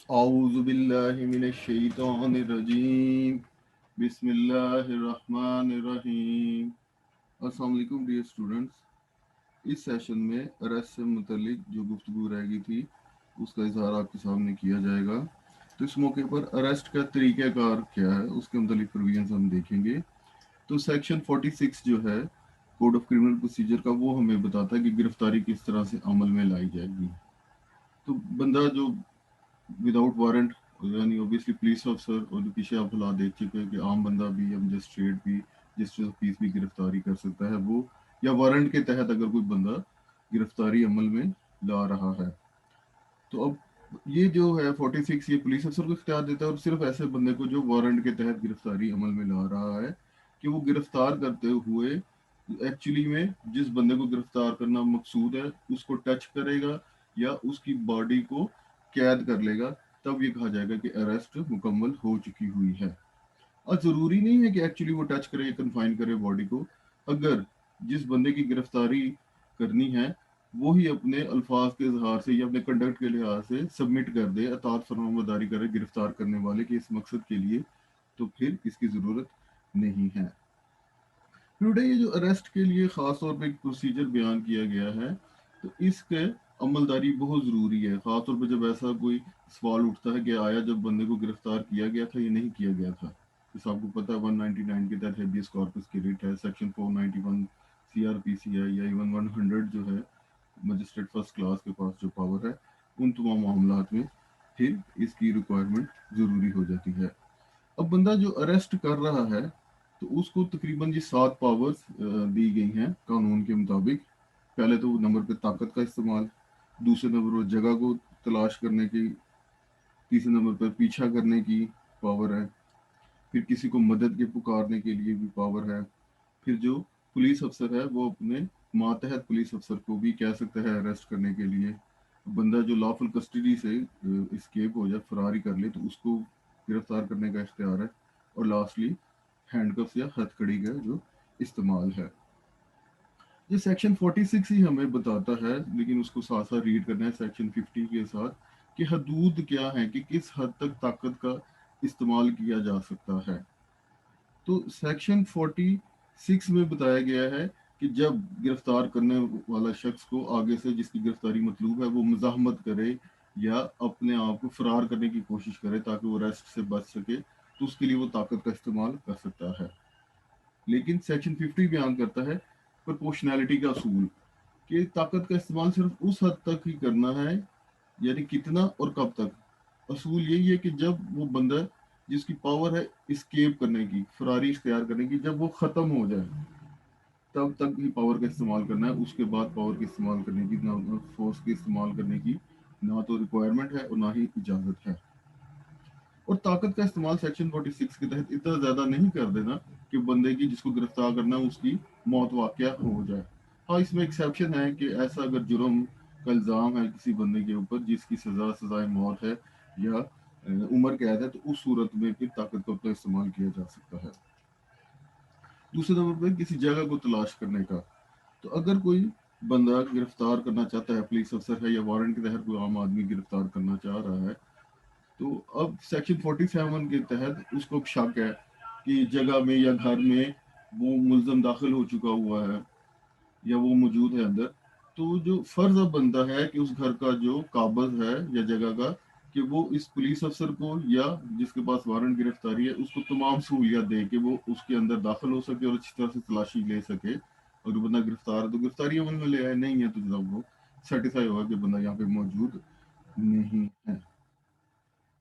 औज़ु बिल्लाहि मिनश शैतानिर रजीम बिस्मिल्लाहिर रहमानिर रहीम। अस्सलाम वालेकुम डियर स्टूडेंट्स। इस सेशन में अरेस्ट से मुतल्लिक जो गुफ्तगू रह गई थी उसका इजहार आपके सामने किया जाएगा। तो इस मौके पर अरेस्ट का तरीक़ाकार क्या है उसके मुतल्लिक प्रोविजंस हम देखेंगे। तो सेक्शन 46 जो है कोड ऑफ क्रिमिनल प्रोसीजर का, वो हमें बताता है कि गिरफ्तारी किस तरह से अमल में लाई जाएगी। तो बंदा जो विदाउट वारंट, यानी ऑब्वियसली पुलिस अफसर, और जो पीछे आप हालात देख चुके हैं कि आम बंदा भी या मजिस्ट्रेट भी, जस्टिस ऑफ पीस भी गिरफ्तारी कर सकता है वो, या वारंट के तहत अगर कोई बंदा गिरफ्तारी अमल में ला रहा है। तो अब ये जो है 46 ये पुलिस अफसर को इख्तियार देता है, और सिर्फ ऐसे बंदे को जो वारंट के तहत गिरफ्तारी अमल में ला रहा है, कि वो गिरफ्तार करते हुए एक्चुअली में जिस बंदे को गिरफ्तार करना मकसूद है उसको टच करेगा या उसकी बॉडी को कैद कर लेगा, तब ये कहा जाएगा कि अरेस्ट मुकम्मल हो चुकी हुई है। और ज़रूरी नहीं है कि एक्चुअली वो टच करे या कन्फाइन करे बॉडी को। अगर जिस बंदे की गिरफ्तारी करनी है वो ही अपने अल्फाज के इजहार से या अपने कंडक्ट के लिहाज से सबमिट कर दे, अतात फरमाबरदारी करे गिरफ्तार करने वाले के इस मकसद के लिए, तो फिर इसकी ज़रूरत नहीं है। टुडे ये जो अरेस्ट के लिए ख़ास तौर पे एक प्रोसीजर बयान किया गया है, तो इसके अमलदारी बहुत ज़रूरी है। ख़ास तौर पे जब ऐसा कोई सवाल उठता है कि आया जब बंदे को गिरफ्तार किया गया था या नहीं किया गया था। जैसे आपको पता है 199 के तहत हेबियस कॉर्पस की रिट है, सेक्शन 491 सीआरपीसी है, या इवन 100 जो है मजिस्ट्रेट फर्स्ट क्लास के पास जो पावर है, उन तमाम मामलात में फिर इसकी रिक्वायरमेंट ज़रूरी हो जाती है। अब बंदा जो अरेस्ट कर रहा है, तो उसको तकरीबन ये 7 पावर्स दी गई हैं कानून के मुताबिक। पहले तो नंबर पे ताकत का इस्तेमाल, दूसरे नंबर पर जगह को तलाश करने की, तीसरे नंबर पर पीछा करने की पावर है, फिर किसी को मदद के पुकारने के लिए भी पावर है। फिर जो पुलिस अफसर है वो अपने मातहत पुलिस अफसर को भी कह सकता है अरेस्ट करने के लिए। बंदा जो लॉफुल कस्टडी से इस्केप हो जाए, फरारी कर ले, तो उसको गिरफ्तार करने का इख्तियार है। और लास्टली हैंडकफ्स या हथकड़ी का जो इस्तेमाल है। ये सेक्शन 46 ही हमें बताता है, लेकिन उसको साथ साथ रीड करना है सेक्शन 50 के साथ, कि हदूद क्या है, कि किस हद तक ताकत का इस्तेमाल किया जा सकता है। तो सेक्शन 46 में बताया गया है कि जब गिरफ्तार करने वाला शख्स को आगे से जिसकी गिरफ्तारी मतलूब है वो मज़ाहमत करे या अपने आप को फरार करने की कोशिश करे ताकि वो अरेस्ट से बच सके, तो उसके लिए वो ताकत का इस्तेमाल कर सकता है। लेकिन सेक्शन 50 बयान करता है प्रोपोर्शनैलिटी का असूल, कि ताकत का इस्तेमाल सिर्फ उस हद तक ही करना है, यानी कितना और कब तक। असूल यही है कि जब वो बंदा जिसकी पावर है इस्केप करने की, फरारी इख्तियार करने की, जब वो ख़त्म हो जाए तब तक ही पावर का इस्तेमाल करना है। उसके बाद पावर का इस्तेमाल करने की, ना फोर्स के इस्तेमाल करने की ना तो रिक्वायरमेंट है और ना ही इजाज़त है। और ताकत का इस्तेमाल सेक्शन 46 के तहत इतना ज़्यादा नहीं कर देना कि बंदे की जिसको गिरफ्तार करना है उसकी मौत वाक़या हो जाए। हाँ, इसमें एक्सेप्शन है कि ऐसा अगर जुर्म का इल्ज़ाम है किसी बंदे के ऊपर जिसकी सज़ाए मौत है या उम्र कैद है, तो उस सूरत में फिर ताकत का अपना इस्तेमाल किया जा सकता है। दूसरे नंबर पर किसी जगह को तलाश करने का, तो अगर कोई बंदा गिरफ्तार करना चाहता है, पुलिस अफसर है या वारंट के तहत कोई आम आदमी गिरफ्तार करना चाह रहा है, तो अब सेक्शन 47 के तहत उसको शक है कि जगह में या घर में वो मुलजम दाखिल हो चुका हुआ है या वो मौजूद है अंदर। तो जो फर्ज अब बनता है कि उस घर का जो काबज है या जगह का, कि वो इस पुलिस अफसर को या जिसके पास वारंट गिरफ्तारी है उसको तमाम सहूलियत दे कि वो उसके अंदर दाखिल हो सके और अच्छी तरह से तलाशी ले सके। और बंदा गिरफ्तार है तो गिरफ्तारी अमल में ले आए, नहीं है तो जनाब वो सर्टिफाई होगा कि बंदा यहाँ पे मौजूद नहीं है।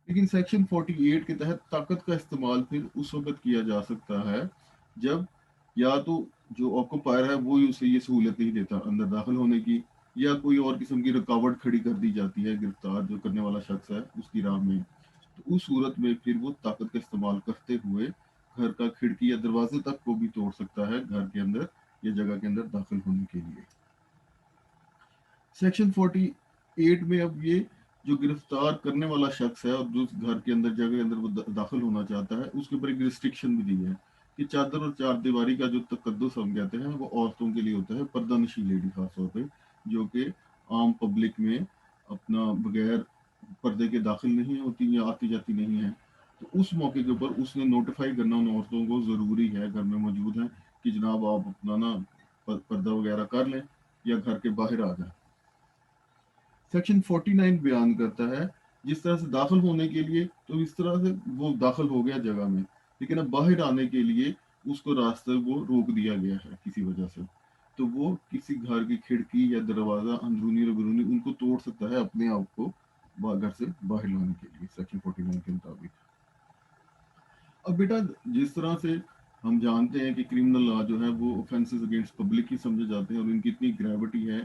लेकिन सेक्शन 48 के तहत ताकत का इस्तेमाल फिर उस वक्त किया जा सकता है जब या तो जो ऑक्यूपायर है वो ही उसे ये सहूलियत नहीं देता अंदर दाखिल होने की, या कोई और किस्म की रुकावट खड़ी कर दी जाती है गिरफ्तार जो करने वाला शख्स है उसकी राह में। तो उस सूरत में फिर वो ताकत का इस्तेमाल करते हुए घर का खिड़की या दरवाजे तक को भी तोड़ सकता है घर के अंदर या जगह के अंदर दाखिल होने के लिए। सेक्शन 48 में अब ये जो गिरफ्तार करने वाला शख्स है और जो घर के अंदर जगह के अंदर वो दाखिल होना चाहता है, उसके ऊपर एक रिस्ट्रिक्शन भी दी है कि चादर और चार दीवारी का जो तकद्दुस हम कहते हैं वो औरतों के लिए होता है, पर्दानशी लेडी खास तौर पे, जो कि आम पब्लिक में अपना बगैर पर्दे के दाखिल नहीं होती या आती जाती नहीं है, तो उस मौके के ऊपर उसने नोटिफाई करना उन औरतों को ज़रूरी है, घर में मौजूद हैं, कि जनाब आप अपना ना पर्दा वगैरह कर लें या घर के बाहर आ जाए। सेक्शन 49 बयान करता है जिस तरह से दाखिल होने के लिए, तो इस तरह से वो दाखिल हो गया जगह में, लेकिन अब बाहर आने के लिए उसको रास्ते वो रोक दिया गया है किसी वजह से, तो वो किसी घर की खिड़की या दरवाज़ा अंदरूनी और बैरूनी उनको तोड़ सकता है अपने आप को घर से बाहर लाने के लिए, सेक्शन 49 के मुताबिक। अब बेटा, जिस तरह से हम जानते हैं कि क्रिमिनल लॉ जो है वो ऑफेंसेस अगेंस्ट पब्लिक ही समझे जाते हैं, और इनकी इतनी ग्रेविटी है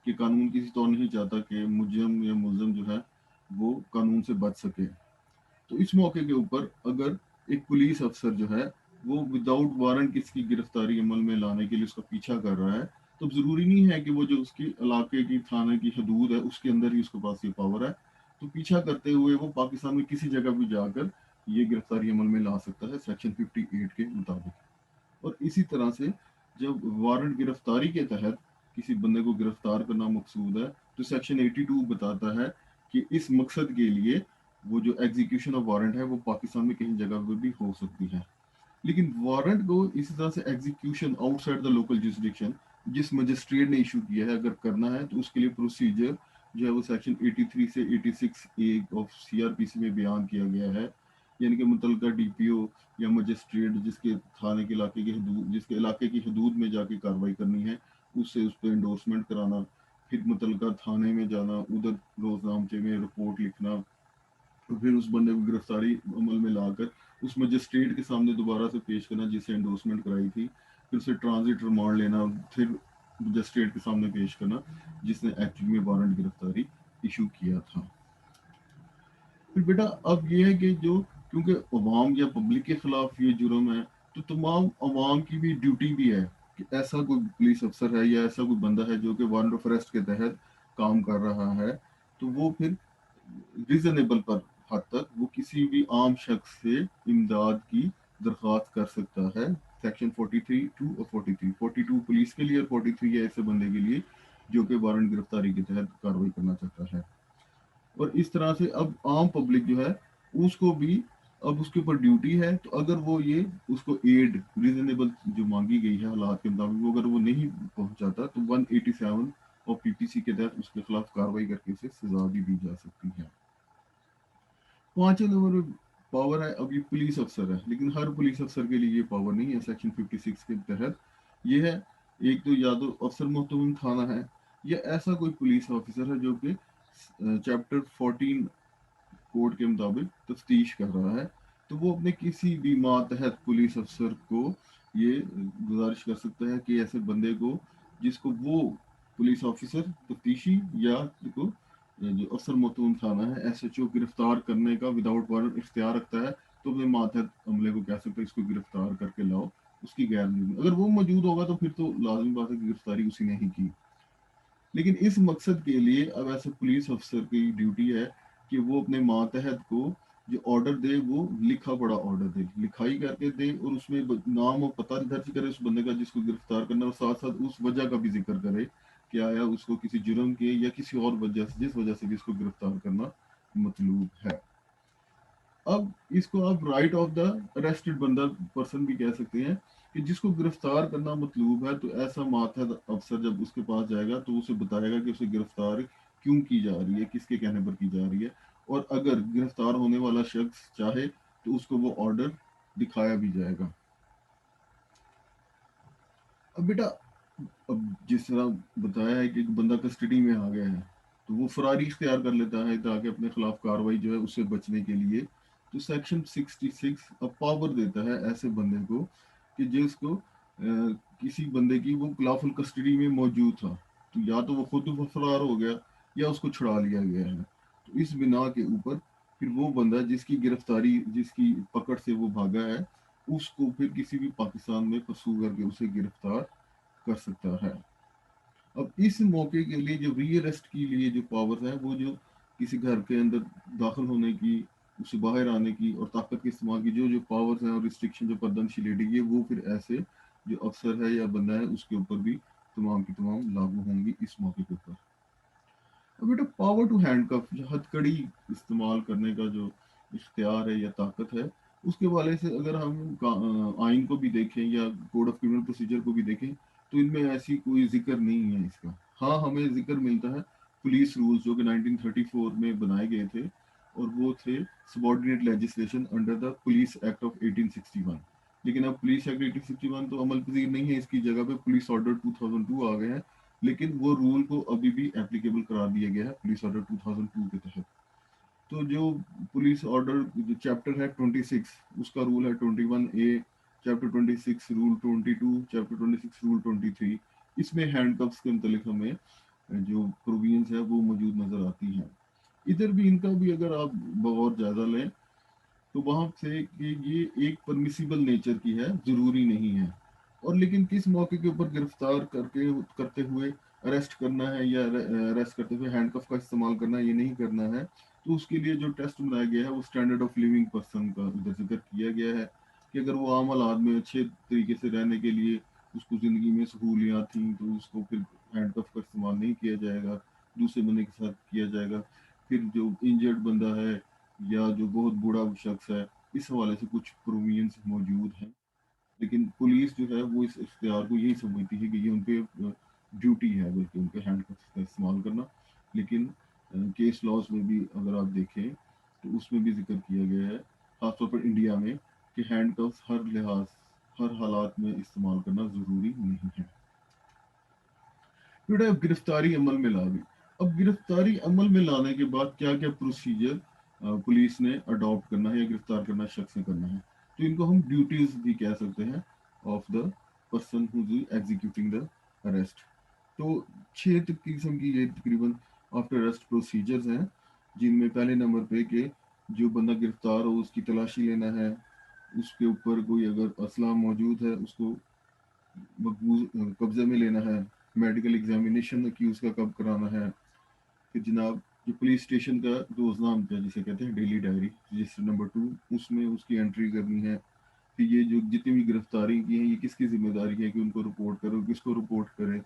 कि कानून किसी तौर नहीं चाहता कि मुजरम या मुलजम जो है वो कानून से बच सके। तो इस मौके के ऊपर अगर एक पुलिस अफसर जो है वो विदाउट वारंट किसी की गिरफ्तारी अमल में लाने के लिए उसका पीछा कर रहा है, तो ज़रूरी नहीं है कि वो जो उसकी इलाके की थाने की हदूद है उसके अंदर ही उसके पास ये पावर है। तो पीछा करते हुए वो पाकिस्तान में किसी जगह भी जाकर ये गिरफ्तारी अमल में ला सकता है सेक्शन 58 के मुताबिक। और इसी तरह से जब वारंट गिरफ्तारी के तहत किसी बंदे को गिरफ्तार करना मकसूद है, तो सेक्शन 82 बताता है कि इस मकसद के लिए वो जो एग्जीक्यूशन ऑफ वारंट है वो पाकिस्तान में कहीं जगह पर भी हो सकती है। लेकिन वारंट को इसी तरह से execution outside the local jurisdiction जिस मजिस्ट्रेट ने इशू किया है अगर करना है, तो उसके लिए प्रोसीजर जो है वो सेक्शन 83 से 86 ए ऑफ सीआरपीसी में बयान किया गया है। यानी कि मुतलका डीपीओ या मजिस्ट्रेट जिसके थाने के इलाके की हदूद जिसके इलाके की हदूद में जाके कार्रवाई करनी है, उससे उस पर इंडोर्समेंट कराना, फिर मुतलका थाने में जाना, उधर रोजनामचे में रिपोर्ट लिखना, फिर उस बंदे को गिरफ्तारी अमल में लाकर उस मजिस्ट्रेट के सामने दोबारा से पेश करना जिससे एंडोर्समेंट कराई थी, फिर उसे ट्रांजिट रिमांड लेना, फिर मजिस्ट्रेट के सामने पेश करना जिसने एक्चुअली में वारंट गिरफ्तारी इशू किया था। फिर बेटा अब ये है कि जो क्योंकि अवाम या पब्लिक के खिलाफ ये जुर्म है, तो तमाम अवाम की भी ड्यूटी भी है कि ऐसा कोई पुलिस अफसर है या ऐसा कोई बंदा है जो कि वारंट ऑफ अरेस्ट के तहत काम कर रहा है, तो वो फिर रीजनेबल पर हद तक वो किसी भी आम शख्स से इमदाद की दरख्वास्त कर सकता है। सेक्शन 43(2) और 43 पुलिस के लिए और 43 है ऐसे बंदे के लिए जो कि वारंट गिरफ्तारी के तहत कार्रवाई करना चाहता है। और इस तरह से अब आम पब्लिक जो है उसको भी अब उसके ऊपर ड्यूटी है, तो अगर वो ये उसको एड रीजनेबल जो मांगी गई है हालात के मुताबिक वो अगर वो नहीं पहुंचाता, तो 187 और पीपीसी के तहत उसके खिलाफ कार्रवाई करके उसे सजा भी दी जा सकती है। पांचवें नंबर में पावर है, अब ये पुलिस अफसर है, लेकिन हर पुलिस अफसर के लिए ये पावर नहीं है सेक्शन 56 के तहत। ये है एक तो या तो अफसर मोहतमिम थाना है या ऐसा कोई पुलिस ऑफिसर है जो कि चैप्टर 14 कोड के मुताबिक तफ्तीश कर रहा है, तो वो अपने किसी भी मातहत पुलिस अफसर को ये गुजारिश कर सकता है कि ऐसे बंदे को जिसको वो पुलिस ऑफिसर तफ्तीशी या को जो अफसर मोहतरम थाना है एसएचओ गिरफ्तार करने का विदाउट वारंट इख्तियार रखता है, तो अपने मातहत अमले को कह सकते हैं इसको गिरफ्तार करके लाओ। उसकी गैर अगर वो मौजूद होगा तो फिर तो लाजमी बात है कि गिरफ्तारी उसी ने ही की। लेकिन इस मकसद के लिए अब ऐसे पुलिस अफसर की ड्यूटी है कि वो अपने मातहत को जो ऑर्डर दे वो लिखा पड़ा ऑर्डर दे, लिखाई करके दे, और उसमें नाम और पता दर्ज करे उस बंदे का जिसको गिरफ्तार करना, और साथ साथ उस वजह का भी जिक्र करे कि आया उसको किसी जुर्म के या किसी और वजह से जिस वजह से भी इसको गिरफ्तार करना मतलूब है। अब इसको आप राइट ऑफ द अरेस्टेड बंदा पर्सन भी कह सकते हैं कि जिसको गिरफ्तार करना मतलूब है, तो ऐसा मातहत अफसर जब उसके पास जाएगा तो उसे बताएगा कि उसे गिरफ्तार क्यों की जा रही है, किसके कहने पर की जा रही है, और अगर गिरफ्तार होने वाला शख्स चाहे तो उसको वो ऑर्डर दिखाया भी जाएगा। अब बेटा, अब जिस तरह बताया है कि एक बंदा कस्टडी में आ गया है, तो वो फरारी इख्तियार कर लेता है ताकि अपने खिलाफ कार्रवाई जो है उससे बचने के लिए, तो सेक्शन 66 अब पावर देता है ऐसे बंदे को कि जिसको किसी बंदे की वो खिलाफुल कस्टडी में मौजूद था, तो या तो वो खुद फरार हो गया या उसको छुड़ा लिया गया है, तो इस बिना के ऊपर फिर वो बंदा जिसकी गिरफ्तारी जिसकी पकड़ से वो भागा है उसको फिर किसी भी पाकिस्तान में पसू करके उसे गिरफ्तार कर सकता है। अब इस मौके के लिए जो री अरेस्ट के लिए जो पावर है वो जो किसी घर के अंदर दाखिल होने की, उससे बाहर आने की और ताकत के इस्तेमाल की जो जो पावर्स हैं और रिस्ट्रिक्शन जो पदनशीलिटी है वो फिर ऐसे जो अफसर है या बंदा है उसके ऊपर भी तमाम की तमाम लागू होंगी इस मौके के ऊपर। अब बेटा पावर टू हैंडकफ, जो हथकड़ी इस्तेमाल करने का जो इख्तियार है या ताकत है, उसके वाले से अगर हम आइन को भी देखें या कोड ऑफ क्रिमिनल प्रोसीजर को भी देखें, तो इनमें ऐसी कोई जिक्र नहीं है इसका। हाँ, हमें जिक्र मिलता है पुलिस रूल्स जो कि 1934 में बनाए गए थे, और वो थे subordinate legislation under the police act of 1861। लेकिन अब पुलिस एक्ट 1861 तो अमल पजीर नहीं है, इसकी जगह पे पुलिस ऑर्डर 2002 आ गए हैं। लेकिन वो रूल को अभी भी एप्लीकेबल करार दिया गया है पुलिस ऑर्डर 2002 के तहत। तो जो पुलिस ऑर्डर जो चैप्टर है 26, उसका रूल है 21A, chapter 26 rule 22, chapter 26 rule 23, इसमें हैंडकफ्स के मतलब हमें जो प्रोविजंस है वो मौजूद नजर आती हैं। इधर भी इनका भी अगर आप बहुत ज़्यादा लें तो वहां से कि ये एक परमिसिबल नेचर की है, जरूरी नहीं है। और लेकिन किस मौके के ऊपर गिरफ्तार करके करते हुए अरेस्ट करना है या अरेस्ट करते हुए हैंडकफ का इस्तेमाल करना है, ये नहीं करना है, तो उसके लिए जो टेस्ट बनाया गया है वो स्टैंडर्ड ऑफ लिविंग पर्सन का इधर जिक्र किया गया है कि अगर वो आम हालात में अच्छे तरीके से रहने के लिए उसको ज़िंदगी में सहूलियात थी, तो उसको फिर हैंडकफ का इस्तेमाल नहीं किया जाएगा, दूसरे बंदे के साथ किया जाएगा। फिर जो इंजर्ड बंदा है या जो बहुत बूढ़ा शख्स है, इस हवाले से कुछ प्रोविजंस मौजूद हैं। लेकिन पुलिस जो है वो इस इख्तियार को यही समझती है कि ये उनके ड्यूटी है, बल्कि उनके हैंडकफ्स का इस्तेमाल करना। लेकिन केस लॉज में भी अगर आप देखें तो उसमें भी जिक्र किया गया है, खासतौर पर इंडिया में, कि हैंडकफ्स हर लिहाज हर हालात में इस्तेमाल करना ज़रूरी नहीं है। फिर अब गिरफ्तारी अमल में ला दी। अब गिरफ्तारी अमल में लाने के बाद क्या क्या प्रोसीजर पुलिस ने अडॉप्ट करना है या गिरफ्तार करना शख्स ने करना है, तो इनको हम ड्यूटीज भी कह सकते हैं of the person who is executing the arrest. तो छह किस्म की ये तकरीबन आफ्टर अरेस्ट प्रोसीजर्स हैं, जिनमें पहले नंबर पे कि जो बंदा गिरफ्तार हो उसकी तलाशी लेना है, उसके ऊपर कोई अगर असला मौजूद है उसको मकबूज कब्जे में लेना है, मेडिकल एग्जामिनेशन की उसका कब कराना है, फिर जनाब जो पुलिस स्टेशन का रोजनामा जिसे कहते हैं डेली डायरी रजिस्टर नंबर 2, उसमें उसकी एंट्री करनी है। फिर ये जो जितनी भी गिरफ्तारी की है ये किसकी जिम्मेदारी है कि उनको रिपोर्ट करो, किसको रिपोर्ट करें।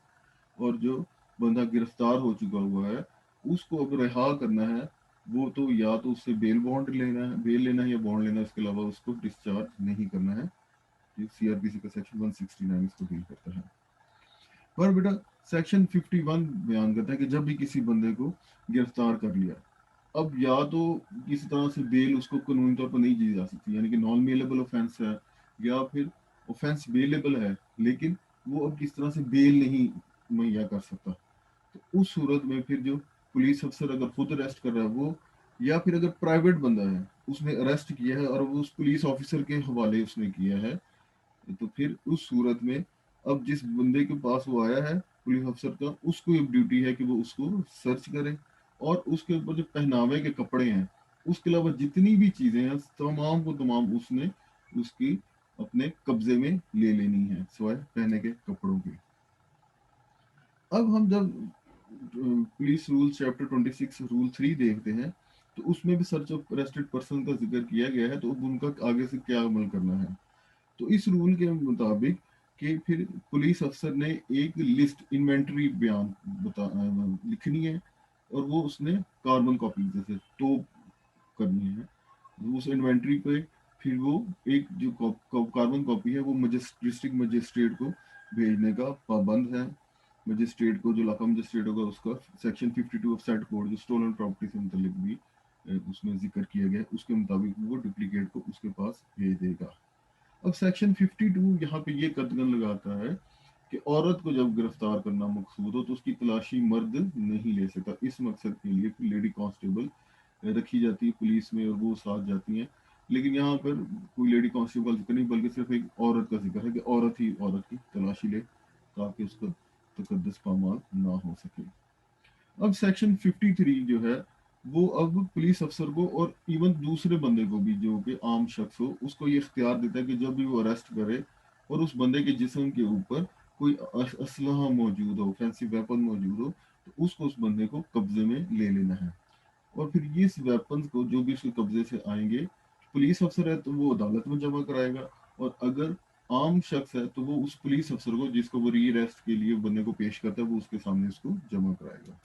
और जो बंदा गिरफ्तार हो चुका हुआ है उसको अब रिहा करना है, वो तो या तो उससे बेल लेना है या बॉन्ड लेना है, इसके अलावा उसको डिस्चार्ज नहीं करना है। सीआरपीसी का सेक्शन 169 इसको डील करता है। पर बेटा सेक्शन 51 बयान करता है कि जब भी किसी बंदे को गिरफ्तार कर लिया, अब या तो किसी तरह से बेल उसको कानूनी तौर पर नहीं दी जा सकती, यानी कि नॉन बेलेबल ऑफेंस है, या फिर ऑफेंस बेलेबल है लेकिन वो अब किस तरह से बेल नहीं मुहैया कर सकता। तो उस सूरत में फिर जो पुलिस अफसर अगर खुद अरेस्ट कर रहा है वो, या फिर अगर प्राइवेट बंदा है उसने अरेस्ट किया है और वो उस पुलिस ऑफिसर के हवाले उसने किया है, तो फिर उस सूरत में अब जिस बंदे के पास वो आया है पुलिस अफसर का, उसको एक ड्यूटी है कि वो उसको सर्च करे, और उसके ऊपर जो पहनावे के कपड़े हैं उसके अलावा जितनी भी चीजें हैं तमाम को तमाम उसने उसकी अपने कब्जे में ले लेनी है सिवाय पहने के कपड़ों के। अब हम जब पुलिस रूल चैप्टर 26 रूल 3 देखते हैं, तो उसमें भी सर्च ऑफ अरेस्टेड पर्सन का जिक्र किया गया है, तो अब उनका आगे से क्या अमल करना है। तो इस रूल के मुताबिक कि फिर पुलिस अफसर ने एक लिस्ट इन्वेंटरी बयान लिखनी है, और वो उसने कार्बन कॉपी जैसे तो करनी है। उस इन्वेंटरी पे फिर वो एक जो कार्बन कॉपी है वो डिस्ट्रिक्ट मजिस्ट्रेट को भेजने का पाबंद है। मजिस्ट्रेट को जो इलाका मजिस्ट्रेट होगा उसका सेक्शन 52 ऑफ सेट कोड जो स्टोलन प्रॉपर्टी से मुतल्लिक भी उसमें जिक्र किया गया है, उसके मुताबिक वो डुप्लीकेट को उसके पास भेज देगा। अब सेक्शन 52 यहाँ पे ये कदगन लगाता है कि औरत को जब गिरफ्तार करना मकसूद हो तो उसकी तलाशी मर्द नहीं ले सकता। इस मकसद के लिए लेडी कांस्टेबल रखी जाती है पुलिस में और वो साथ जाती हैं। लेकिन यहाँ पर कोई लेडी कांस्टेबल का जिक्र नहीं, बल्कि सिर्फ एक औरत का जिक्र है कि औरत ही औरत की तलाशी ले ताकि उसका तकद्दुस पामाल ना हो सके। अब सेक्शन 53 जो है वो अब पुलिस अफसर को और इवन दूसरे बंदे को भी जो कि आम शख्स हो उसको ये इख्तियार देता है कि जब भी वो अरेस्ट करे और उस बंदे के जिस्म के ऊपर कोई असलहा मौजूद हो, फैंसी वेपन मौजूद हो, तो उसको उस बंदे को कब्जे में ले लेना है। और फिर ये इस वेपन को जो भी उसके कब्जे से आएंगे, पुलिस अफसर है तो वो अदालत में जमा कराएगा, और अगर आम शख्स है तो वो उस पुलिस अफसर को जिसको वो री अरेस्ट के लिए बंदे को पेश करता है वो उसके सामने उसको जमा कराएगा।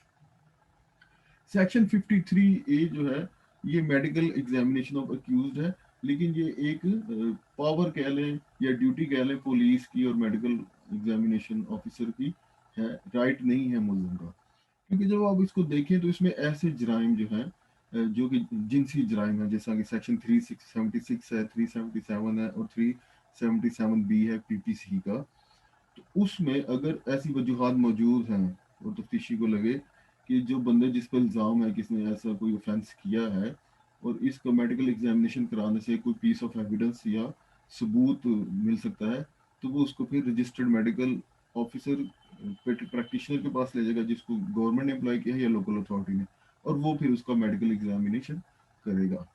सेक्शन 53A जो है ये मेडिकल एग्जामिनेशन ऑफ अक्यूज्ड है, लेकिन ये एक पावर कह लें या ड्यूटी कह लें पुलिस की और मेडिकल एग्जामिनेशन ऑफिसर की है, राइट नहीं है मुल्ज़िम का। क्योंकि जब आप इसको देखें तो इसमें ऐसे जराइम जो हैं जो कि जिनसी जराइम है, जैसा कि सेक्शन 376 है, 377 है और 377B है पीपीसी का। तो उसमें अगर ऐसी वजूहात मौजूद हैं और तफ्तीशी को लगे कि जो बंदे जिस पर इल्ज़ाम है कि इसने ऐसा कोई ऑफेंस किया है और इसको मेडिकल एग्जामिनेशन कराने से कोई पीस ऑफ एविडेंस या सबूत मिल सकता है, तो वो उसको फिर रजिस्टर्ड मेडिकल ऑफिसर प्रैक्टिशनर के पास ले जाएगा जिसको गवर्नमेंट ने अप्लाई किया है या लोकल अथॉरिटी ने, और वो फिर उसका मेडिकल एग्जामिनेशन करेगा।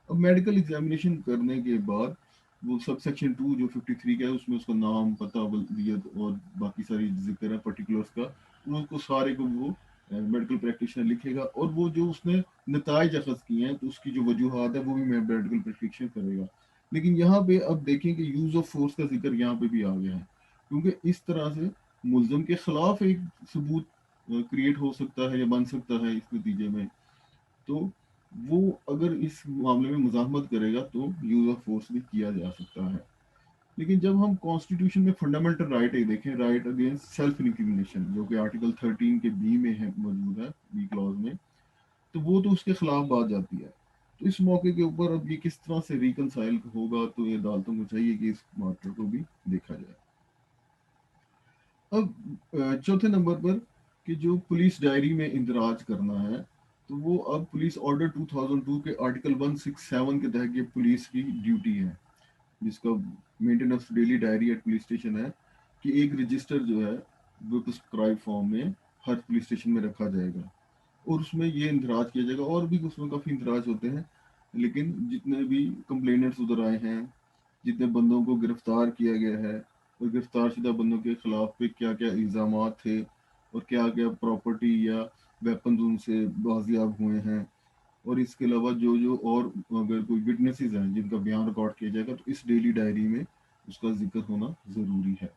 अब मेडिकल एग्जामिनेशन करने के बाद वो सब सेक्शन 2 जो 53 का है उसमें उसका नाम, पता, वल्दियत और बाकी सारी जिक्र है पर्टिकुलर्स का, उसको सारे को वो मेडिकल प्रैक्टिशनर लिखेगा, और वो जो उसने नताइज अखज़ किए हैं तो उसकी जो वजूहात है वो भी मेडिकल प्रैक्टिशनर करेगा। लेकिन यहाँ पे अब देखें कि यूज़ ऑफ फोर्स का जिक्र यहाँ पे भी आ गया है, क्योंकि इस तरह से मुल्ज़िम के खिलाफ एक सबूत क्रिएट हो सकता है या बन सकता है इस नतीजे में। तो वो अगर इस मामले में मुज़ाहमत करेगा तो यूज़ ऑफ फोर्स भी किया जा सकता है। लेकिन जब हम कॉन्स्टिट्यूशन में फंडामेंटल राइट एक देखें, राइट अगेंस्ट सेल्फ इंक्रिमिनेशन, जो कि आर्टिकल 13 के बी में है, मौजूद है बी क्लॉज में, तो वो तो उसके खिलाफ बात जाती है। तो इस मौके के ऊपर अब ये किस तरह से रिकनसाइल होगा, तो ये अदालतों को चाहिए कि इस मैटर को भी देखा जाए। अब चौथे नंबर पर कि जो पुलिस डायरी में इंदराज करना है, तो वो अब पुलिस ऑर्डर 2002 के आर्टिकल 167 के तहत ये पुलिस की ड्यूटी है, जिसका maintenance daily diary at police station है, कि एक रजिस्टर जो है वो प्रिस्क्राइब फॉर्म में हर पुलिस स्टेशन में रखा जाएगा और उसमें ये इंदराज किया जाएगा। और भी उसमें काफ़ी इंदराज होते हैं, लेकिन जितने भी कंप्लेनेंट्स उधर आए हैं, जितने बंदों को गिरफ्तार किया गया है और गिरफ्तार शुदा बंदों के खिलाफ पे क्या क्या इल्ज़ाम थे और क्या क्या प्रॉपर्टी या वेपन उनसे बाजियाब हुए हैं, और इसके अलावा जो जो और अगर कोई विटनेसेस हैं जिनका बयान रिकॉर्ड किया जाएगा, तो इस डेली डायरी में उसका जिक्र होना ज़रूरी है।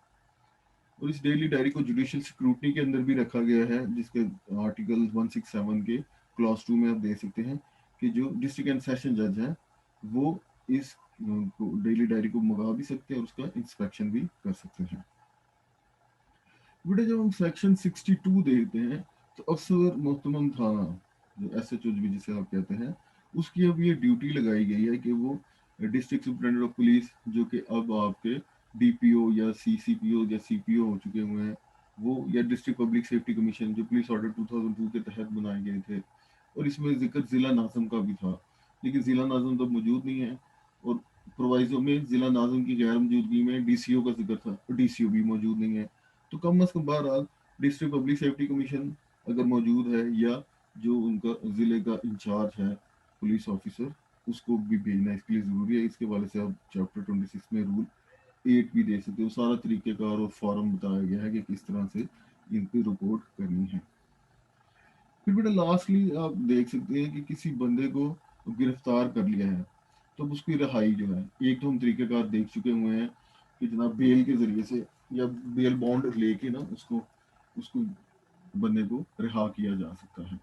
और इस डेली डायरी को जुडिशियल स्क्रूटनी के अंदर भी रखा गया है, जिसके आर्टिकल 167 के क्लॉज 2 में आप देख सकते हैं कि जो डिस्ट्रिक्ट एंड सेशन जज हैं वो इस डेली डायरी को मंगा भी सकते हैं और उसका इंस्पेक्शन भी कर सकते हैं। बेटा जब हम सेक्शन 62 देखते हैं, तो अफसर मोहतमम थाना, जो एसएचओ भी जिसे आप कहते हैं, उसकी अब ये ड्यूटी लगाई गई है कि वो डिस्ट्रिक्ट सुपरिटेंडेंट ऑफ पुलिस, जो कि अब आपके डीपीओ या सीसीपीओ या सीपीओ हो चुके हुए हैं, वो, या डिस्ट्रिक्ट पब्लिक सेफ्टी कमीशन जो पुलिस ऑर्डर 2002 के तहत बनाए गए थे, और इसमें जिक्र जिला नाज़म का भी था, लेकिन जिला नाज़म तो मौजूद नहीं है, और प्रोवाइजो में जिला नाज़म की गैर मौजूदगी में डीसीओ का जिक्र था, डीसीओ भी मौजूद नहीं है। तो कम अज़ कम बहरहाल डिस्ट्रिक्ट पब्लिक सेफ्टी कमीशन अगर मौजूद है, या जो उनका ज़िले का इंचार्ज है पुलिस ऑफिसर, उसको भी भेजना इसके लिए ज़रूरी है। इसके वाले से आप चैप्टर 26 में रूल 8 भी दे सकते हो, सारा तरीक़ेकार और फॉर्म बताया गया है कि किस तरह से इन पर रिपोर्ट करनी है। फिर बेटा लास्टली आप देख सकते हैं कि किसी बंदे को गिरफ्तार कर लिया है, तो उसकी रिहाई जो है, एक तो हम तरीक़ेकार देख चुके हुए हैं कि जनाब बेल के ज़रिए से या बेल बॉन्ड लेके ना उसको उसको बंदे को रिहा किया जा सकता है।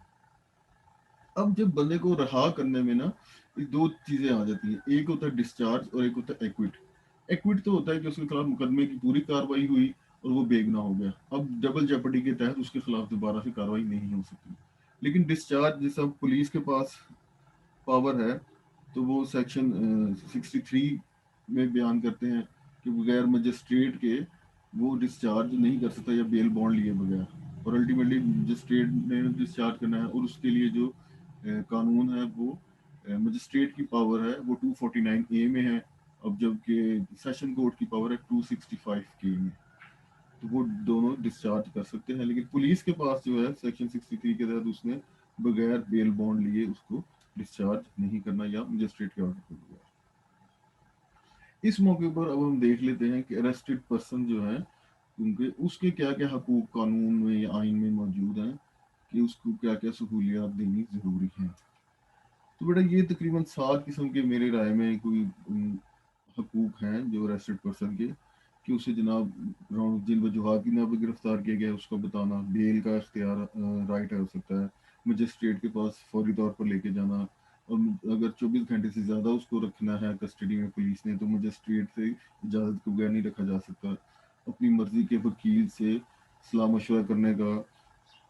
अब जब बंदे को रिहा करने में ना ये दो चीज़ें आ जाती हैं, एक होता है डिस्चार्ज और एक होता है एक्विट। एक्विट तो होता है कि उसके खिलाफ मुकदमे की पूरी कार्रवाई हुई और वो बेगुनाह हो गया, अब डबल जेपटी के तहत उसके खिलाफ दोबारा से कार्रवाई नहीं हो सकती। लेकिन डिस्चार्ज जैसा पुलिस के पास पावर है, तो वो सेक्शन 63 में बयान करते हैं कि बगैर मजिस्ट्रेट के वो डिस्चार्ज नहीं कर सकता या बेल बॉन्ड लिए बगैर, और अल्टीमेटली मजिस्ट्रेट ने डिस्चार्ज करना है, और उसके लिए जो कानून है वो मजिस्ट्रेट की पावर है वो 249A में है, अब जबकि सेशन कोर्ट की पावर है 265K में। तो वो दोनों डिस्चार्ज कर सकते हैं, लेकिन पुलिस के पास जो है सेक्शन 63 के तहत उसने बगैर बेल बॉन्ड लिए उसको डिस्चार्ज नहीं करना या मजिस्ट्रेट के ऑर्डर के बगैर। इस मौके पर अब हम देख लेते हैं कि अरेस्टेड पर्सन जो है उनके उसके क्या क्या हकूक कानून में या आइन में मौजूद हैं, कि उसको क्या क्या सहूलियात देनी ज़रूरी हैं। तो बेटा ये तकरीबन 7 किस्म के मेरे राय में कोई हकूक हैं जो अरेस्टेड पर्सन के, कि उसे जनाब जिन वजूहत की ना गिरफ्तार किया गया उसका बताना, बेल का इख्तियार राइट है हो सकता है, मजिस्ट्रेट के पास फौरी तौर पर लेके जाना, और अगर 24 घंटे से ज़्यादा उसको रखना है कस्टडी में पुलिस ने, तो मजिस्ट्रेट से इजाज़त के बगैर नहीं रखा जा सकता। अपनी मर्ज़ी के वकील से सलाह मशवरा करने का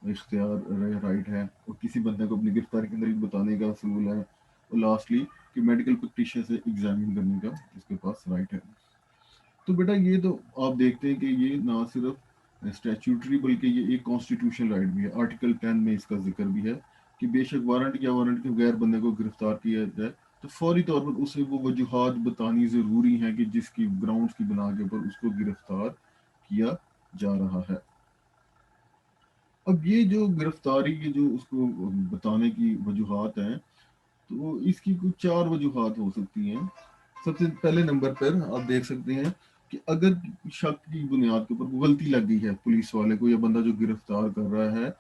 इख्तियार राइट है, और किसी बंदे को अपनी गिरफ्तारी के अंदर बताने का असूल है, और लास्टली कि मेडिकल प्रैक्टिशनर से एग्जामिन करने का उसके पास राइट है। तो बेटा ये तो आप देखते हैं कि ये ना सिर्फ स्टैट्यूटरी बल्कि ये एक कॉन्स्टिट्यूशनल राइट भी है। आर्टिकल 10 में इसका जिक्र भी है कि बेशक वारंट या वारंट के बगैर बंदे को गिरफ्तार किया जाए तो फौरी तौर पर उसे वो वजूहात बतानी ज़रूरी है कि जिसकी ग्राउंड्स की बना के ऊपर उसको गिरफ्तार किया जा रहा है। अब ये जो गिरफ्तारी की जो उसको बताने की वजूहात हैं, तो इसकी कुछ 4 वजूहात हो सकती हैं। सबसे पहले नंबर पर आप देख सकते हैं कि अगर शक की बुनियाद के ऊपर गलती लग गई है पुलिस वाले को या बंदा जो गिरफ्तार कर रहा है,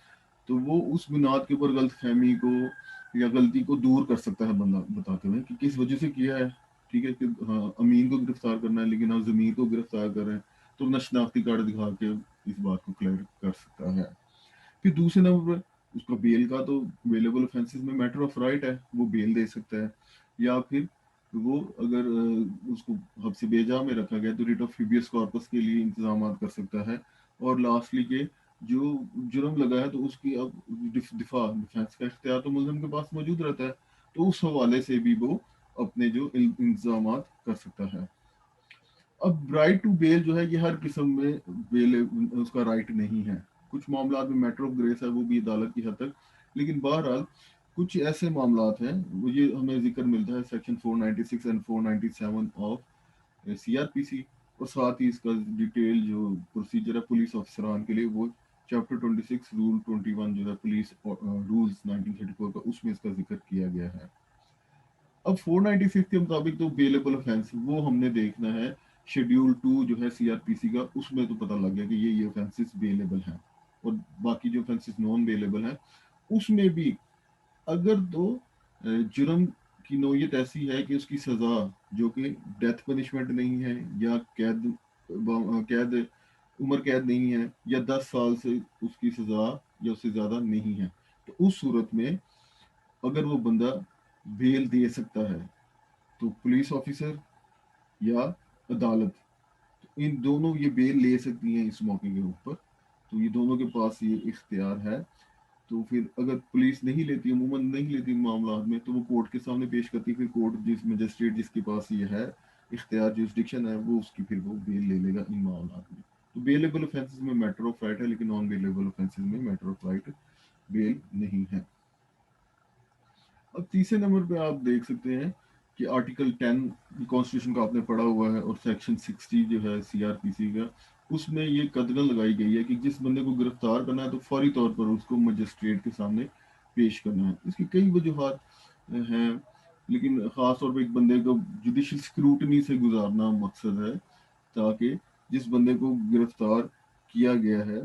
तो वो उस बुनियाद के ऊपर गलतफहमी को या गलती को दूर कर सकता है बंदा बताते हुए कि किस वजह से किया है। ठीक है कि हाँ अमीन को गिरफ्तार करना है लेकिन आप ज़मीर को गिरफ्तार कर रहे हैं, तो अपना शनाख्ती कार्ड दिखा के इस बात को क्लियर कर सकता है। फिर दूसरे नंबर पर उसका बेल का तो अवेलेबल ऑफेंसेस में मैटर ऑफ राइट है, वो बेल दे सकता है, या फिर वो अगर उसको हब्स बेजा में रखा गया तो रिट ऑफ हिबियस कॉर्पस के लिए इंतजाम कर सकता है। और लास्टली के जो जुर्म लगा है तो उसकी अब डिफेंस का इख्तियार तो मुलजिम के पास मौजूद रहता है, तो उस हवाले से भी वो अपने जो इंतजाम कर सकता है। अब राइट टू बेल जो है ये हर किस्म में बेल उसका राइट नहीं है। कुछ मामला में मैटर ऑफ ग्रेस है, वो भी अदालत की हद तक, लेकिन बहरहाल कुछ ऐसे मामला हैं वो ये हमें जिक्र मिलता है सेक्शन 496 एंड 497 ऑफ सीआरपीसी, और साथ ही इसका डिटेल जो प्रोसीजर है पुलिस अफसरान के लिए वो चैप्टर 26 रूल 21 जो है पुलिस रूल्स 1934 का, उसमें इसका जिक्र किया गया है। अब 496 के मुताबिक तो बेलेबल ऑफेंस वो हमने देखना है, शेड्यूल 2 जो है सीआरपीसी का, उसमें तो पता लग गया कि ये ऑफेंसेस बेलेबल हैं, और बाकी जो ऑफेंसेस नॉन बेलेबल हैं उसमें भी अगर तो जुर्म की नौयत ऐसी है कि उसकी सज़ा जो कि डेथ पनिशमेंट नहीं है या कैद उम्र कैद नहीं है या 10 साल से उसकी सज़ा या उससे ज़्यादा नहीं है, तो उस सूरत में अगर वो बंदा बेल दे सकता है तो पुलिस ऑफिसर या अदालत, तो इन दोनों ये बेल ले सकती हैं इस मौके के ऊपर, तो ये दोनों के पास ये इख्तियार है। तो फिर अगर पुलिस नहीं लेती, अमूमन नहीं लेती मामला में, तो वो कोर्ट के सामने पेश करती, फिर कोर्ट जिस मजिस्ट्रेट जिसके पास ये है इख्तियार जुरिस्डिक्शन है वो उसकी फिर वो बेल ले लेगा इन मामला में। तो बेलेबल ऑफेंसेस में मैटर ऑफ राइट है, लेकिन नॉन बेलेबल ऑफेंसेस में मैटर ऑफ राइट बेल नहीं है। अब तीसरे नंबर पे आप देख सकते हैं कि आर्टिकल 10 कॉन्स्टिट्यूशन का आपने पढ़ा हुआ है, और सेक्शन 60 जो है सीआरपीसी का, उसमें ये कदगन लगाई गई है कि जिस बंदे को गिरफ्तार करना है तो फौरी तौर पर उसको मजिस्ट्रेट के सामने पेश करना है। इसकी कई वजूहत हैं, लेकिन ख़ास तौर पर एक बंदे को जुडिशल स्क्रूटनी से गुजारना मकसद है, ताकि जिस बंदे को गिरफ्तार किया गया है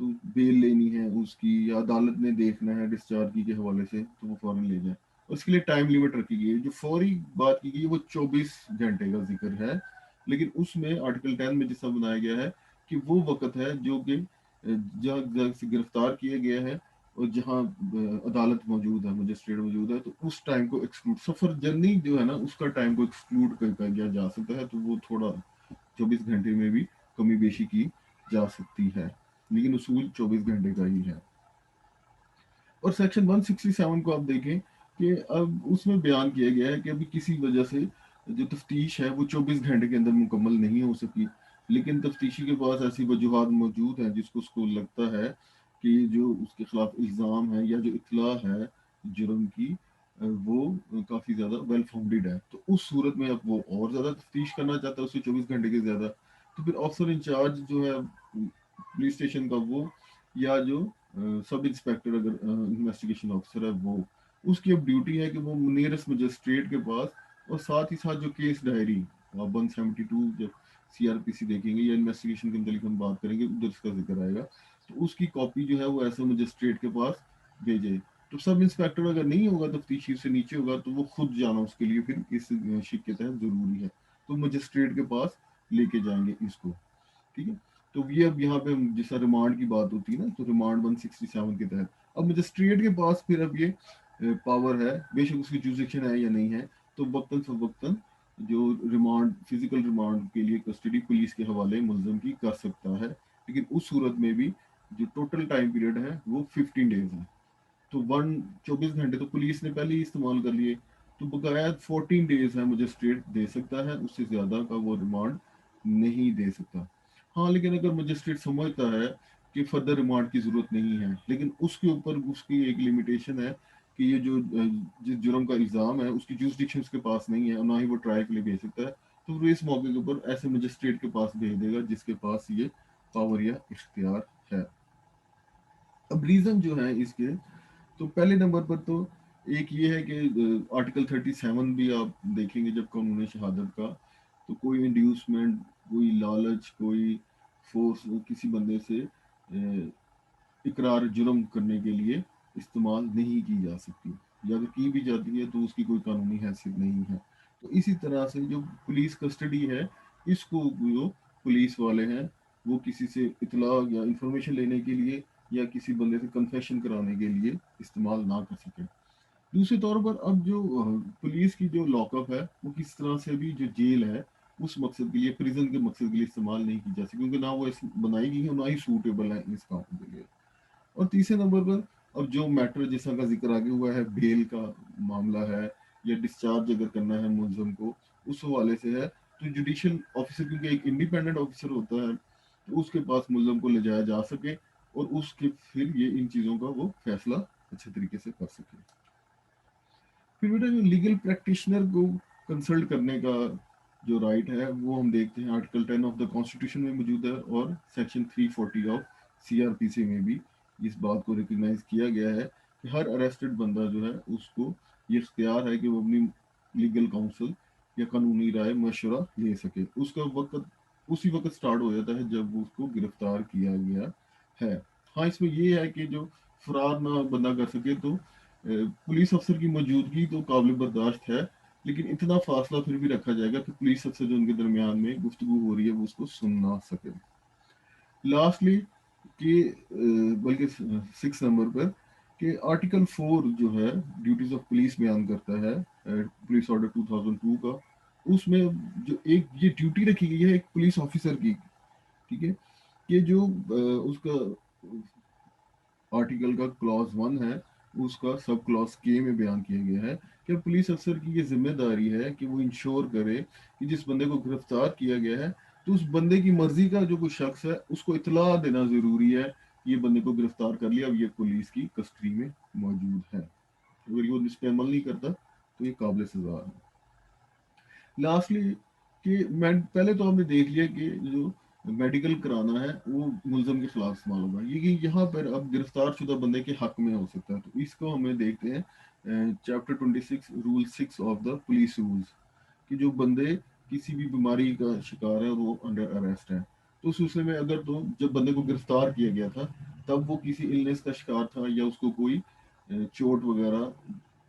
तो बेल लेनी है उसकी या अदालत ने देखना है डिस्चार्ज की के हवाले से, तो वो फौरन ले जाए। उसके लिए टाइम लिमिट रखी गई है, जो फौरी बात की गई है वो 24 घंटे का जिक्र है, लेकिन उसमें आर्टिकल 10 में जिसका बनाया गया है कि वो वक्त है जो कि जहाँ से गिरफ्तार किया गया है और जहाँ अदालत मौजूद है, मजिस्ट्रेट मौजूद है, तो उस टाइम को एक्सक्लूड, सफर जर्नी जो है ना उसका टाइम को एक्सक्लूड कर किया जा सकता है, तो वो थोड़ा 24 घंटे में भी कमी बेशी की जा सकती है, लेकिन उसूल 24 घंटे का ही है। और सेक्शन 167 को आप देखें कि अब उसमें बयान किया गया है कि अभी किसी वजह से जो तफ्तीश है वो 24 घंटे के अंदर मुकम्मल नहीं हो सकी, लेकिन तफ्तीशी के पास ऐसी वजूहत मौजूद हैं जिसको उसको लगता है कि जो उसके खिलाफ इल्ज़ाम है या जो इतला है जुर्म की वो काफ़ी ज़्यादा वेल फाउंडेड है, तो उस सूरत में अब वो और ज़्यादा तफ्तीश करना चाहता है उससे 24 घंटे के ज़्यादा, तो फिर ऑफिसर इंचार्ज जो है पुलिस स्टेशन का वो, या जो सब इंस्पेक्टर अगर इन्वेस्टिगेशन ऑफिसर है वो, उसकी अब ड्यूटी है कि वो नियरेस्ट मजिस्ट्रेट के पास, और साथ ही साथ जो केस डायरी आप 172 जब सीआरपीसी देखेंगे या इन्वेस्टिगेशन के मतलब हम बात करेंगे उधर इसका जिक्र आएगा, तो उसकी कॉपी जो है वो ऐसे मजिस्ट्रेट के पास भेजे। तो सब इंस्पेक्टर अगर नहीं होगा तफ्तीशी से नीचे होगा तो वो खुद जाना उसके लिए फिर इस शिक के तहत जरूरी है, तो मजिस्ट्रेट के पास लेके जाएंगे इसको। ठीक है, तो ये अब यहाँ पे जैसा रिमांड की बात होती है ना, तो रिमांड 167 के तहत अब मजिस्ट्रेट के पास फिर अब ये पावर है, बेशक उसकी जुरिस्डिक्शन है या नहीं है, तो वक्तन फवक्तन जो रिमांड, फिजिकल रिमांड के लिए कस्टडी पुलिस के हवाले मुलजम की कर सकता है। लेकिन उस सूरत में भी जो टोटल टाइम पीरियड है वो 15 डेज है। तो 24 घंटे तो पुलिस ने पहले ही इस्तेमाल कर लिए, तो बकाया 14 डेज है मजिस्ट्रेट दे सकता है, उससे ज़्यादा का वो रिमांड नहीं दे सकता। हाँ, लेकिन अगर मजिस्ट्रेट समझता है कि फर्दर रिमांड की ज़रूरत नहीं है, लेकिन उसके ऊपर उसकी एक लिमिटेशन है कि ये जो जिस जुर्म का इल्ज़ाम है उसकी जुरिस्डिक्शन उसके पास नहीं है और ना ही वो ट्रायल के लिए भेज सकता है, तो वो इस मौके के ऊपर ऐसे मजिस्ट्रेट के पास भेज देगा जिसके पास ये पावर या इख्तियार है। अब रीज़न जो है इसके, तो पहले नंबर पर तो एक ये है कि आर्टिकल 37 भी आप देखेंगे जब कानून शहादत का, तो कोई इंड्यूसमेंट, कोई लालच, कोई फोर्स किसी बंदे से इकरार जुर्म करने के लिए इस्तेमाल नहीं की जा सकती, या अगर की भी जाती है तो उसकी कोई कानूनी हैसियत नहीं है। तो इसी तरह से जो पुलिस कस्टडी है, इसको जो पुलिस वाले हैं वो किसी से इतला या इंफॉर्मेशन लेने के लिए या किसी बंदे से कन्फेशन कराने के लिए इस्तेमाल ना कर सके। दूसरे तौर पर अब जो पुलिस की जो लॉकअप है वो किस तरह से भी जो जेल है उस मकसद के लिए, प्रिजन के मकसद के लिए इस्तेमाल नहीं की जा सकती, क्योंकि ना वो बनाई गई है ना ही सूटेबल है इस काम के लिए। और तीसरे नंबर पर अब जो मैटर जैसा का जिक्र आगे हुआ है, बेल का मामला है या डिस्चार्ज अगर करना है मुलजम को, उस हवाले से है, तो जुडिशियल ऑफिसर क्योंकि एक इंडिपेंडेंट ऑफिसर होता है, तो उसके पास मुलजम को ले जाया जा सके और उसके फिर ये इन चीज़ों का वो फैसला अच्छे तरीके से कर सके। फिर बेटा जो लीगल प्रैक्टिशनर को कंसल्ट करने का जो राइट है वो हम देखते हैं आर्टिकल 10 ऑफ द कॉन्स्टिट्यूशन में मौजूद है, और सेक्शन 340 ऑफ सीआरपीसी में भी इस बात को रिकग्नाइज किया गया है कि हर अरेस्टेड बंदा जो है उसको ये इख्तियार है कि वो अपनी लीगल काउंसिल या कानूनी राय मशवरा ले सके। उसका वक्त उसी वक्त स्टार्ट हो जाता है जब उसको गिरफ्तार किया गया है। हाँ, इसमें ये है कि जो फरार ना बंदा कर सके, तो पुलिस अफसर की मौजूदगी तो काबिल बर्दाश्त है, लेकिन इतना फासला फिर भी रखा जाएगा कि पुलिस अफसर जो उनके दरमियान में गुफ्तगू हो रही है वो उसको सुन ना सके। लास्टली कि बल्कि 6 नंबर पर कि आर्टिकल 4 जो है ड्यूटीज ऑफ पुलिस बयान करता है, पुलिस ऑर्डर 2002 का, उसमें जो एक ये ड्यूटी रखी गई है एक पुलिस ऑफिसर की, ठीक है, कि जो उसका आर्टिकल का क्लॉज 1 है, उसका सब क्लॉज के में बयान किया गया है कि पुलिस अफसर की ये जिम्मेदारी है कि वो इंश्योर करे कि जिस बंदे को गिरफ्तार किया गया है, तो उस बंदे की मर्जी का जो कोई शख्स है उसको इतला देना जरूरी है कि ये बंदे को गिरफ्तार कर लिया, अब ये पुलिस की कस्टडी में मौजूद है। अगर ये इस पर अमल नहीं करता तो ये काबिल सजा है। लास्टली कि मैं पहले तो हमने देख लिया कि जो मेडिकल कराना है वो मुलजम के खिलाफ इस्तेमाल होगा, ये कि यहाँ पर अब गिरफ्तार शुदा बंदे के हक में हो सकता है, तो इसको हमें देखते हैं chapter 26 rule 6 of the police rules, कि जो बंदे किसी भी बीमारी का शिकार है और वो अंडर अरेस्ट है, तो उस सिलसिले में अगर तो जब बंदे को गिरफ्तार किया गया था तब वो किसी इलनेस का शिकार था या उसको कोई चोट वगैरह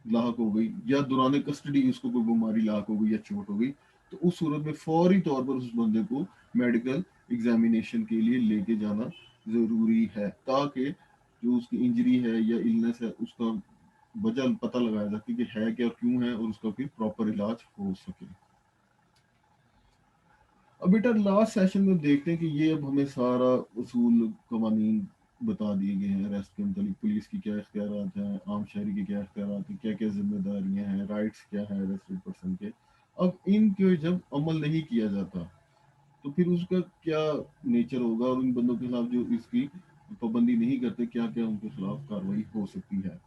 लाक हो गई, या दौरान कस्टडी उसको कोई बीमारी लाक हो गई या चोट हो गई, तो उस सूरत में फौरी तौर पर उस बंदे को मेडिकल एग्जामिनेशन के लिए लेके जाना ज़रूरी है, ताकि जो उसकी इंजरी है या इलनेस है उसका वजह पता लगाया जा सके कि है क्या और क्यों है, और उसका फिर प्रॉपर इलाज हो सके। अब बेटा लास्ट सेशन में देखते हैं कि ये अब हमें सारा उसूल कवानीन बता दिए गए हैं अरेस्ट के मतलब, पुलिस की क्या इख्तियारात हैं, आम शहरी के क्या इख्तियारात हैं, क्या क्या जिम्मेदारियां हैं, राइट्स क्या है अरेस्टेड पर्सन के। अब इनके जब अमल नहीं किया जाता तो फिर उसका क्या नेचर होगा, और उन बंदों के खिलाफ जो इसकी पाबंदी नहीं करते क्या क्या उनके खिलाफ कार्रवाई हो सकती है।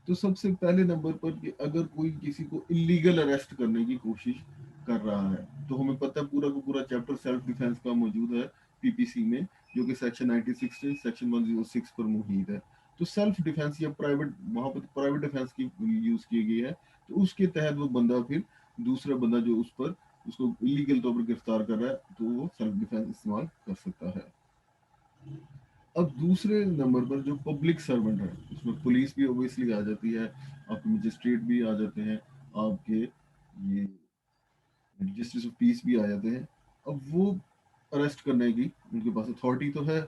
तो सबसे पहले नंबर पर कि अगर कोई किसी को इलीगल अरेस्ट करने की कोशिश कर रहा है, तो हमें पता है पूरा का पूरा चैप्टर सेल्फ डिफेंस का मौजूद है पीपीसी में, जो कि सेक्शन 96 से सेक्शन 106 पर मुहित है। तो सेल्फ डिफेंस या प्राइवेट, वहां पर प्राइवेट डिफेंस की यूज की गई है, तो उसके तहत वो बंदा फिर दूसरा बंदा जो उस पर उसको इलीगल तौर पर गिरफ्तार कर रहा है तो वो सेल्फ डिफेंस इस्तेमाल कर सकता है। अब दूसरे नंबर पर जो पब्लिक सर्वेंट है, उसमें पुलिस भी ओबियसली आ जाती है, आपके मजिस्ट्रेट भी आ जाते हैं, आपके ये जस्टिस ऑफ पीस भी आ जाते हैं। अब वो अरेस्ट करने की उनके पास अथॉरिटी तो है,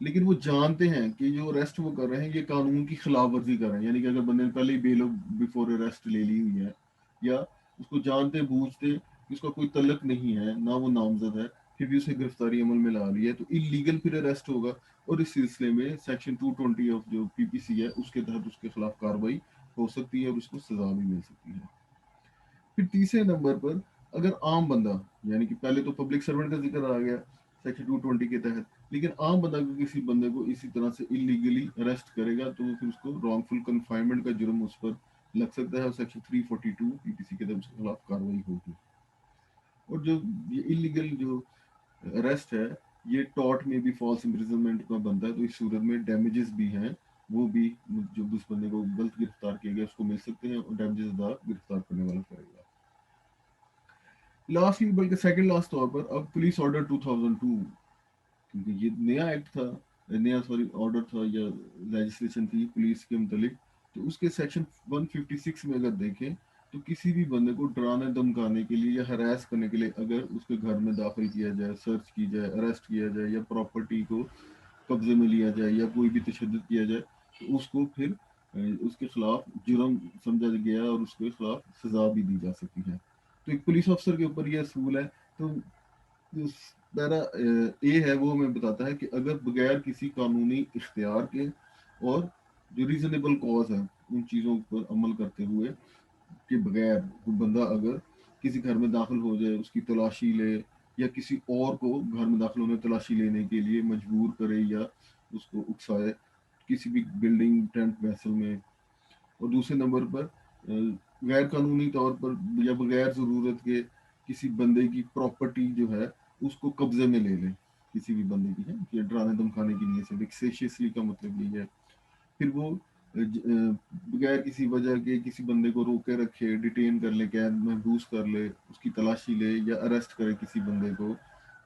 लेकिन वो जानते हैं कि जो अरेस्ट वो कर रहे हैं ये कानून की खिलाफ वर्जी कर रहे हैं, यानी कि अगर बंदे ने पहले ही बेल बिफोर अरेस्ट ले ली हुई है, या उसको जानते बूझते कि उसका कोई तलक नहीं है, ना वो नामजद है, फिर भी उसे गिरफ्तारी अमल में ला रही है, तो इलीगल फिर अरेस्ट होगा। और इस सिलसिले में सेक्शन 220 ऑफ जो पीपीसी है उसके तहत उसके खिलाफ कार्रवाई हो सकती है और उसको सजा भी मिल सकती है। फिर तीसरे नंबर पर अगर आम बंदा, यानी कि पहले तो पब्लिक सर्वेंट का जिक्र आ गया सेक्शन 220 के तहत, लेकिन आम बंदा अगर किसी बंदे को इसी तरह से इलीगली अरेस्ट करेगा तो फिर उसको रॉन्गफुल कन्फाइनमेंट का जुर्म उस पर लग सकता है और सेक्शन 342 पीपीसी के तहत उसके खिलाफ कार्रवाई होगी। और जो ये इलीगल जो अरेस्ट है ये टॉर्ट में भी फॉल्स इम्प्रिजनमेंट का बनता है, तो इस सूरत में डैमेजेस भी हैं, वो भी जो उस बंदे को गलत गिरफ्तार किया गया उसको मिल सकते हैं और डैमेजेस अदा गिरफ्तार करने वाला करेगा। लास्टली बल्कि सेकंड लास्ट तौर पर अब पुलिस ऑर्डर 2002, क्योंकि ये नया एक्ट था, नया सॉरी ऑर्डर था या लेजिस्लेशन थी पुलिस के मुतालिक, तो उसके सेक्शन 156 में अगर देखें तो किसी भी बंदे को डराने धमकाने के लिए या हरास करने के लिए अगर उसके घर में दाखिल किया जाए, सर्च की जाए, अरेस्ट किया जाए या प्रॉपर्टी को कब्जे में लिया जाए या कोई भी तशद्दुद किया जाए, तो उसको फिर उसके खिलाफ जुर्म समझा गया और उसके खिलाफ सजा भी दी जा सकती है। तो एक पुलिस अफसर के ऊपर यह असूल है। तो उस पैरा ए है वो हमें बताता है कि अगर बगैर किसी कानूनी इख्तियार के और जो रीजनेबल कॉज है उन चीज़ों पर अमल करते हुए के बगैर कोई बंदा अगर किसी घर में दाखिल हो जाए, उसकी तलाशी ले या किसी और को घर में दाखिल होने तलाशी लेने के लिए मजबूर करे या उसको उकसाए किसी भी बिल्डिंग टेंट वैसल में, और दूसरे नंबर पर गैर कानूनी तौर पर या बगैर ज़रूरत के किसी बंदे की प्रॉपर्टी जो है उसको कब्जे में ले लें, किसी भी बंदे की है कि डराने धमकाने की नीयत से, विक्सेशियसली का मतलब ये है। फिर वो बगैर किसी वजह के किसी बंदे को रोके रखे, डिटेन कर ले, कैद महबूस कर ले, उसकी तलाशी ले या अरेस्ट करे किसी बंदे को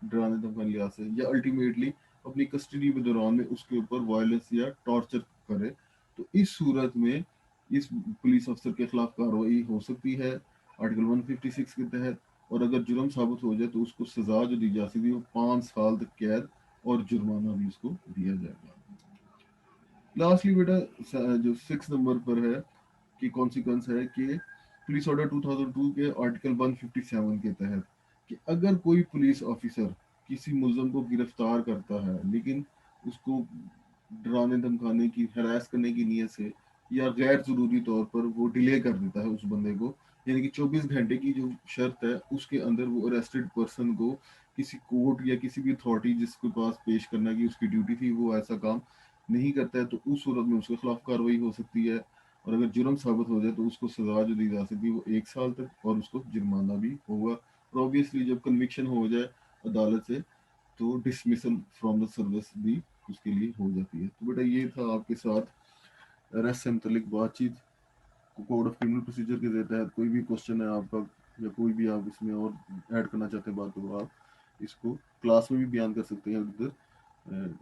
डराने धमकाने लिहाज से, या अल्टीमेटली अपनी कस्टडी के दौरान में उसके ऊपर वायलेंस या टॉर्चर करे, तो इस सूरत में इस पुलिस अफसर के खिलाफ कार्रवाई हो सकती है आर्टिकल 156 के तहत। और अगर जुर्म साबित हो जाए तो उसको सजा जो दी जा सकती है वो 5 साल तक कैद और जुर्माना भी उसको दिया जाएगा। लास्टली बेटा जो 6 नंबर पर है कि कॉन्सिक्वेंस है कि पुलिस ऑर्डर 2002 के आर्टिकल 157 के तहत कि अगर कोई पुलिस ऑफिसर किसी मुलजम को गिरफ्तार करता है लेकिन उसको डराने धमकाने की, हरास करने की नीयत से या गैर जरूरी तौर पर वो डिले कर देता है उस बंदे को, यानी कि 24 घंटे की जो शर्त है उसके अंदर वो अरेस्टेड पर्सन को किसी कोर्ट या किसी भी अथॉरिटी जिसके पास पेश करना की उसकी ड्यूटी थी वो ऐसा काम नहीं करता है, तो उस सूरत में उसके खिलाफ कार्रवाई हो सकती है। और अगर जुर्म साबित हो जाए तो उसको सजा जो दी जा सकती है वो 1 साल तक और उसको जुर्माना भी होगा। और ऑब्वियसली जब कन्विक्शन हो जाए अदालत से तो डिसमिसल फ्रॉम द सर्विस भी उसके लिए हो जाती है। तो बेटा ये था आपके साथ अरेस्ट से मुतलिक बातचीत। कोड ऑफ क्रिमिनल प्रोसीजर के तहत कोई भी क्वेश्चन है आपका या कोई भी आप इसमें और ऐड करना चाहते हैं बात, तो आप इसको क्लास में भी बयान कर सकते हैं, इधर